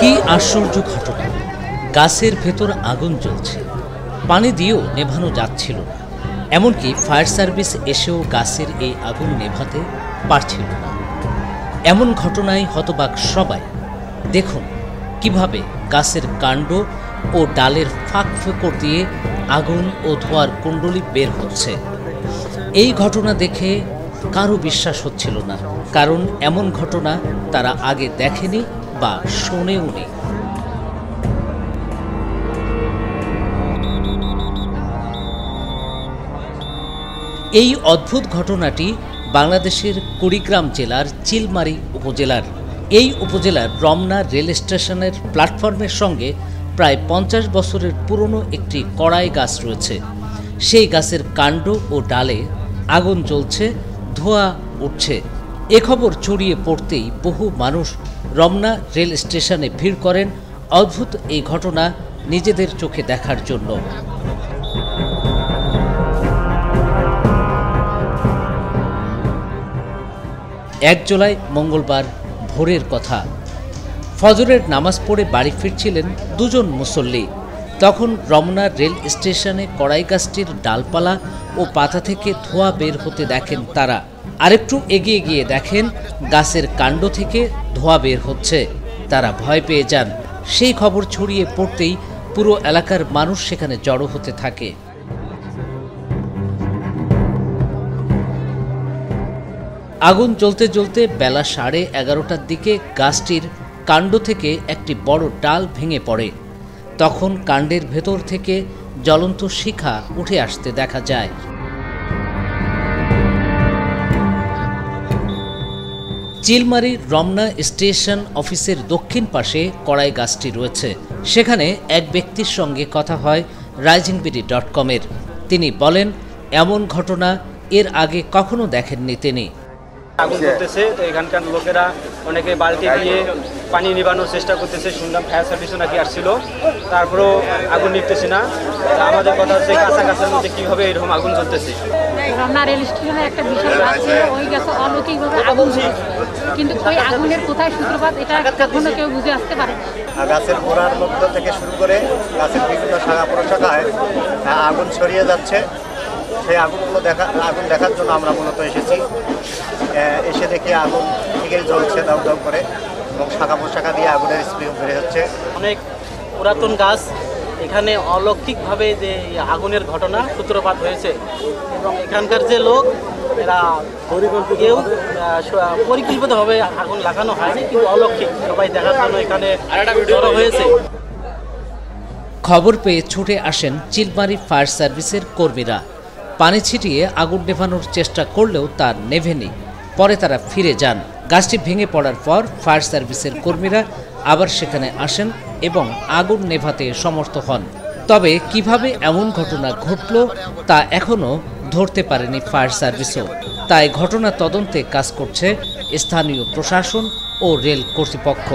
কি আশ্চর্য ঘটনা! গাছের ভেতর আগুন জ্বলছে, পানি দিয়েও নেভানো যাচ্ছিল না। এমনকি ফায়ার সার্ভিস এসেও গাছের এই আগুন নেভাতে পারছিল না। এমন ঘটনায় হতবাক সবাই। দেখুন কিভাবে গাছের কাণ্ড ও ডালের ফাঁক ফোকর দিয়ে আগুন ও ধোঁয়ার কুণ্ডলী বের হচ্ছে। এই ঘটনা দেখে কারো বিশ্বাস হচ্ছিল না, কারণ এমন ঘটনা তারা আগে দেখেনি বা শোনেও নি। এই অদ্ভুত ঘটনাটি বাংলাদেশের কুড়িগ্রাম জেলার চিলমারী উপজেলার। এই উপজেলার রমনা রেল স্টেশনের প্ল্যাটফর্মের সঙ্গে প্রায় 50 বছরের পুরনো একটি কড়াই গাছ রয়েছে। সেই গাছের কাণ্ড ও ডালে আগুন জ্বলছে, ধোঁয়া উঠছে। এ খবর ছড়িয়ে পড়তেই বহু মানুষ রমনা রেল স্টেশনে ভিড় করেন অদ্ভুত এই ঘটনা নিজেদের চোখে দেখার জন্য। 1 জুলাই মঙ্গলবার ভোরের কথা। ফজরের নামাজ পড়ে বাড়ি ফিরছিলেন দুজন মুসল্লি। তখন রমনা রেল স্টেশনে কড়াই গাছটির ডালপালা ও পাতা থেকে ধোঁয়া বের হতে দেখেন তারা। আরেকটু এগিয়ে গিয়ে দেখেন গাছের কাণ্ড থেকে ধোঁয়া বের হচ্ছে। তারা ভয় পেয়ে যান। সেই খবর ছড়িয়ে পড়তেই পুরো এলাকার মানুষ সেখানে জড়ো হতে থাকে। আগুন জ্বলতে জ্বলতে বেলা 11:30টার দিকে গাছটির কাণ্ড থেকে একটি বড় ডাল ভেঙে পড়ে। তখন কাণ্ডের ভেতর থেকে জ্বলন্ত শিখা উঠে আসতে দেখা যায়। চিলমারী রমনা স্টেশন অফিসের দক্ষিণ পাশে কড়াই গাছটি রয়েছে। সেখানে এক ব্যক্তির সঙ্গে কথা হয় risingbeauty.com-এর। তিনি বলেন, এমন ঘটনা এর আগে কখনো দেখেননি তিনি। আগুন করতেছে, তো এখানকার লোকেরা অনেকে বালতি দিয়ে পানি নিবানোর চেষ্টা করতেছে। শুনলাম ফায়ার সার্ভিসও নাকি আসছিল, তারপরেও আগুন নিতেছে না। আমাদের কথা হচ্ছে কাছাকাছির মধ্যে কীভাবে এরকম আগুন জ্বলতেছে। রমনা রেল স্টেশনে একটা বিশাল গাছ ছিল, ওই গাছে অলৌকিকভাবে আগুন ছিল, কিন্তু ওই আগুনের কোথায় সূত্রপাত এটা এখনো কেউ বুঝে আসতে পারে। গাছের গোড়ার মধ্য থেকে শুরু করে গাছের বিভিন্ন শাখা প্রশাখায় আগুন ছড়িয়ে যাচ্ছে। সেই আগুন দেখার জন্য আমরা মূলত এসেছি। এসে দেখি আগুন ঠিকই জ্বলছে দাউ দাউ করে, এবং শাখা প্রশাখা দিয়ে আগুনের স্প্রে বের হচ্ছে। অনেক পুরাতন গাছ, এখানে অলৌকিকভাবে যে আগুনের ঘটনা সূত্রপাত হয়েছে, এবং এখানকার যে লোক এরা কেউ পরিকল্পিতভাবে আগুন লাগানো হয়নি, কিন্তু অলৌকিক সবাই দেখার জন্য এখানে জড়ো হয়েছে। খবর পেয়ে ছুটে আসেন চিলমারী ফায়ার সার্ভিসের কর্মীরা। পানি ছিটিয়ে আগুন নেভানোর চেষ্টা করলেও তা নেভেনি। পরে তারা ফিরে যান। গাছটি ভেঙে পড়ার পর ফায়ার সার্ভিসের কর্মীরা আবার সেখানে আসেন এবং আগুন নেভাতে সমর্থ হন। তবে কিভাবে এমন ঘটনা ঘটল তা এখনও ধরতে পারেনি ফায়ার সার্ভিসও। তাই ঘটনা তদন্তে কাজ করছে স্থানীয় প্রশাসন ও রেল কর্তৃপক্ষ।